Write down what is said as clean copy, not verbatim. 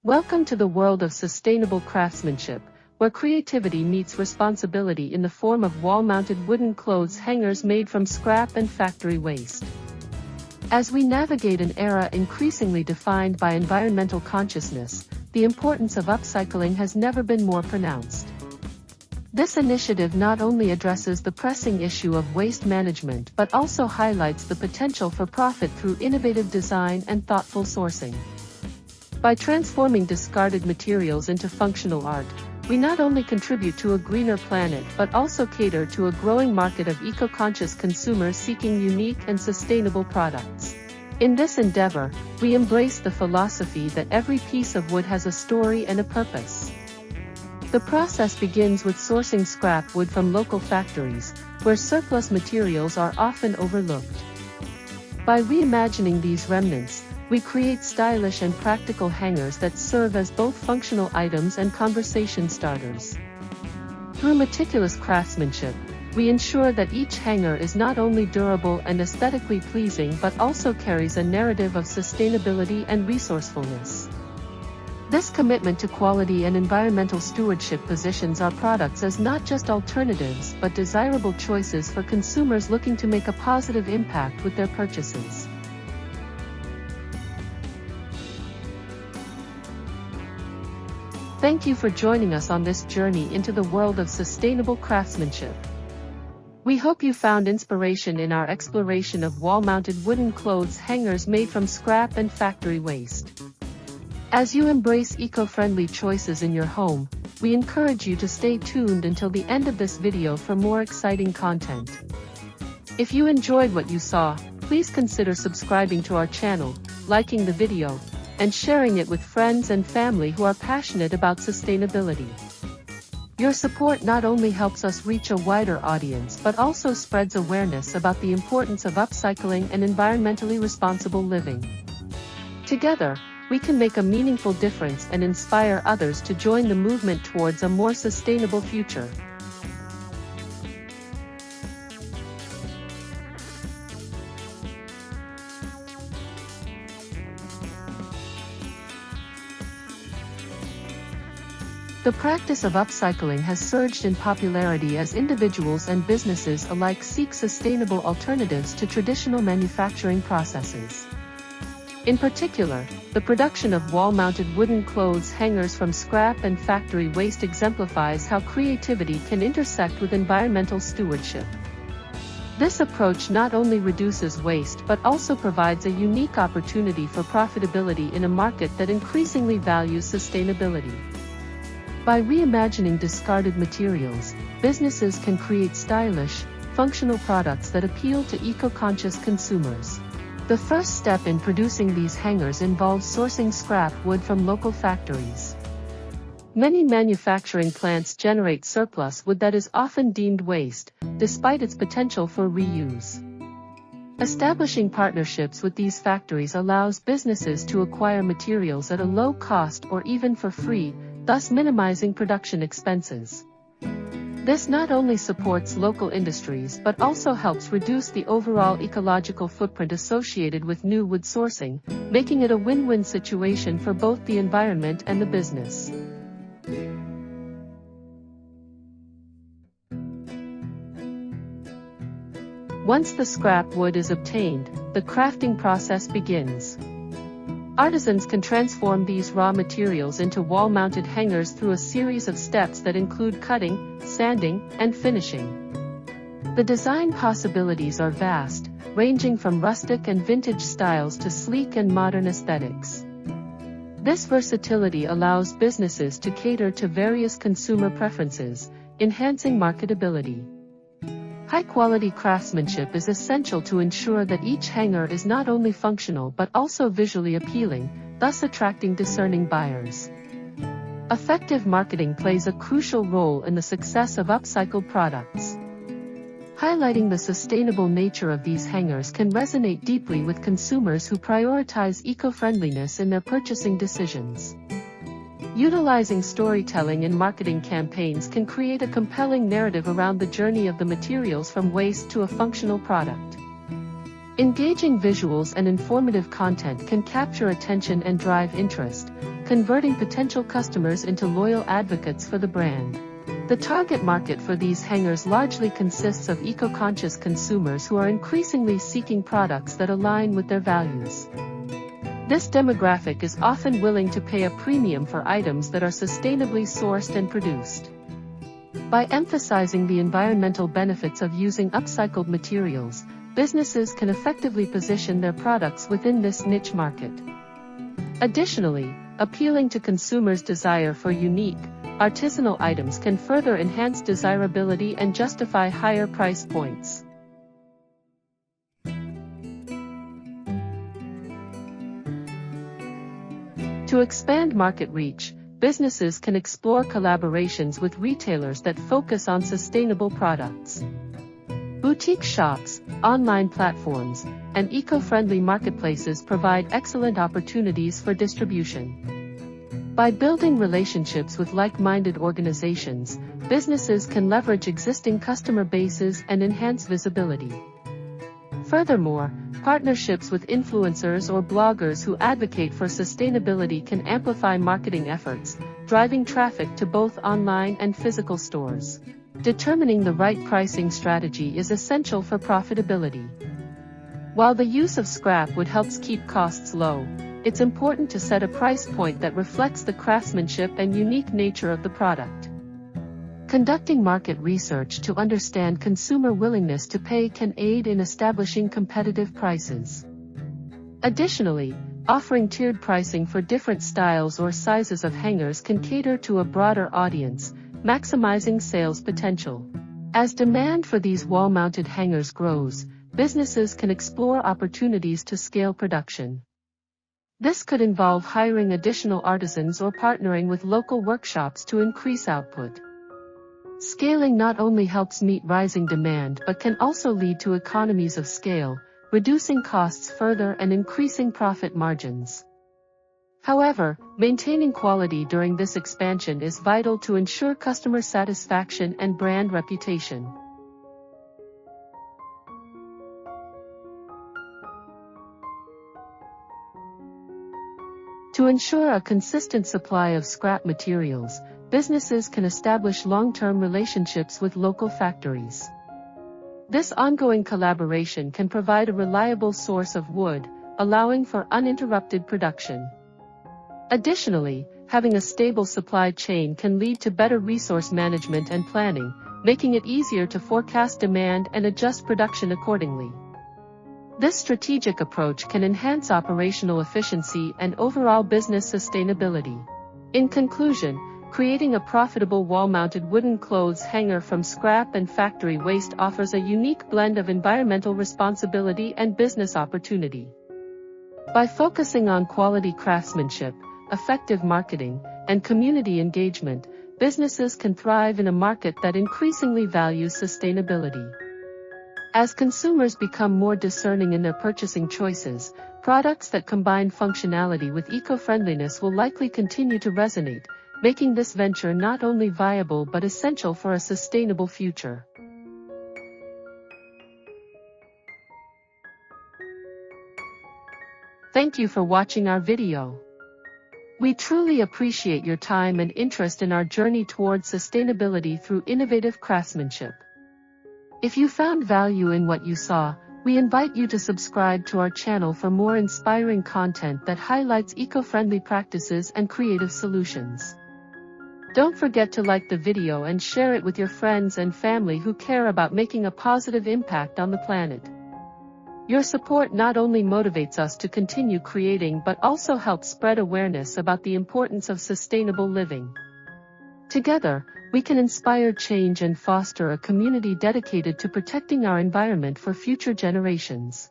Welcome to the world of sustainable craftsmanship, where creativity meets responsibility in the form of wall-mounted wooden clothes hangers made from scrap and factory waste. As we navigate an era increasingly defined by environmental consciousness, the importance of upcycling has never been more pronounced. This initiative not only addresses the pressing issue of waste management but also highlights the potential for profit through innovative design and thoughtful sourcing. By transforming discarded materials into functional art, we not only contribute to a greener planet but also cater to a growing market of eco-conscious consumers seeking unique and sustainable products. In this endeavor, we embrace the philosophy that every piece of wood has a story and a purpose. The process begins with sourcing scrap wood from local factories, where surplus materials are often overlooked. By reimagining these remnants, we create stylish and practical hangers that serve as both functional items and conversation starters. Through meticulous craftsmanship, we ensure that each hanger is not only durable and aesthetically pleasing but also carries a narrative of sustainability and resourcefulness. This commitment to quality and environmental stewardship positions our products as not just alternatives but desirable choices for consumers looking to make a positive impact with their purchases. Thank you for joining us on this journey into the world of sustainable craftsmanship. We hope you found inspiration in our exploration of wall-mounted wooden clothes hangers made from scrap and factory waste. As you embrace eco-friendly choices in your home, we encourage you to stay tuned until the end of this video for more exciting content. If you enjoyed what you saw, please consider subscribing to our channel, liking the video, and sharing it with friends and family who are passionate about sustainability. Your support not only helps us reach a wider audience but also spreads awareness about the importance of upcycling and environmentally responsible living. Together, we can make a meaningful difference and inspire others to join the movement towards a more sustainable future. The practice of upcycling has surged in popularity as individuals and businesses alike seek sustainable alternatives to traditional manufacturing processes. In particular, the production of wall-mounted wooden clothes hangers from scrap and factory waste exemplifies how creativity can intersect with environmental stewardship. This approach not only reduces waste but also provides a unique opportunity for profitability in a market that increasingly values sustainability. By reimagining discarded materials, businesses can create stylish, functional products that appeal to eco-conscious consumers. The first step in producing these hangers involves sourcing scrap wood from local factories. Many manufacturing plants generate surplus wood that is often deemed waste, despite its potential for reuse. Establishing partnerships with these factories allows businesses to acquire materials at a low cost or even for free, thus minimizing production expenses. This not only supports local industries but also helps reduce the overall ecological footprint associated with new wood sourcing, making it a win-win situation for both the environment and the business. Once the scrap wood is obtained, the crafting process begins. Artisans can transform these raw materials into wall-mounted hangers through a series of steps that include cutting, sanding, and finishing. The design possibilities are vast, ranging from rustic and vintage styles to sleek and modern aesthetics. This versatility allows businesses to cater to various consumer preferences, enhancing marketability. High-quality craftsmanship is essential to ensure that each hanger is not only functional but also visually appealing, thus attracting discerning buyers. Effective marketing plays a crucial role in the success of upcycled products. Highlighting the sustainable nature of these hangers can resonate deeply with consumers who prioritize eco-friendliness in their purchasing decisions. Utilizing storytelling in marketing campaigns can create a compelling narrative around the journey of the materials from waste to a functional product. Engaging visuals and informative content can capture attention and drive interest, converting potential customers into loyal advocates for the brand. The target market for these hangers largely consists of eco-conscious consumers who are increasingly seeking products that align with their values. This demographic is often willing to pay a premium for items that are sustainably sourced and produced. By emphasizing the environmental benefits of using upcycled materials, businesses can effectively position their products within this niche market. Additionally, appealing to consumers' desire for unique, artisanal items can further enhance desirability and justify higher price points. To expand market reach, businesses can explore collaborations with retailers that focus on sustainable products. Boutique shops, online platforms, and eco-friendly marketplaces provide excellent opportunities for distribution. By building relationships with like-minded organizations, businesses can leverage existing customer bases and enhance visibility. Furthermore, partnerships with influencers or bloggers who advocate for sustainability can amplify marketing efforts, driving traffic to both online and physical stores. Determining the right pricing strategy is essential for profitability. While the use of scrap wood helps keep costs low, it's important to set a price point that reflects the craftsmanship and unique nature of the product. Conducting market research to understand consumer willingness to pay can aid in establishing competitive prices. Additionally, offering tiered pricing for different styles or sizes of hangers can cater to a broader audience, maximizing sales potential. As demand for these wall-mounted hangers grows, businesses can explore opportunities to scale production. This could involve hiring additional artisans or partnering with local workshops to increase output. Scaling not only helps meet rising demand but can also lead to economies of scale, reducing costs further and increasing profit margins. However, maintaining quality during this expansion is vital to ensure customer satisfaction and brand reputation. To ensure a consistent supply of scrap materials, businesses can establish long-term relationships with local factories. This ongoing collaboration can provide a reliable source of wood, allowing for uninterrupted production. Additionally, having a stable supply chain can lead to better resource management and planning, making it easier to forecast demand and adjust production accordingly. This strategic approach can enhance operational efficiency and overall business sustainability. In conclusion, creating a profitable wall-mounted wooden clothes hanger from scrap and factory waste offers a unique blend of environmental responsibility and business opportunity. By focusing on quality craftsmanship, effective marketing, and community engagement, businesses can thrive in a market that increasingly values sustainability. As consumers become more discerning in their purchasing choices, products that combine functionality with eco-friendliness will likely continue to resonate, making this venture not only viable but essential for a sustainable future. Thank you for watching our video. We truly appreciate your time and interest in our journey towards sustainability through innovative craftsmanship. If you found value in what you saw, we invite you to subscribe to our channel for more inspiring content that highlights eco-friendly practices and creative solutions. Don't forget to like the video and share it with your friends and family who care about making a positive impact on the planet. Your support not only motivates us to continue creating but also helps spread awareness about the importance of sustainable living. Together, we can inspire change and foster a community dedicated to protecting our environment for future generations.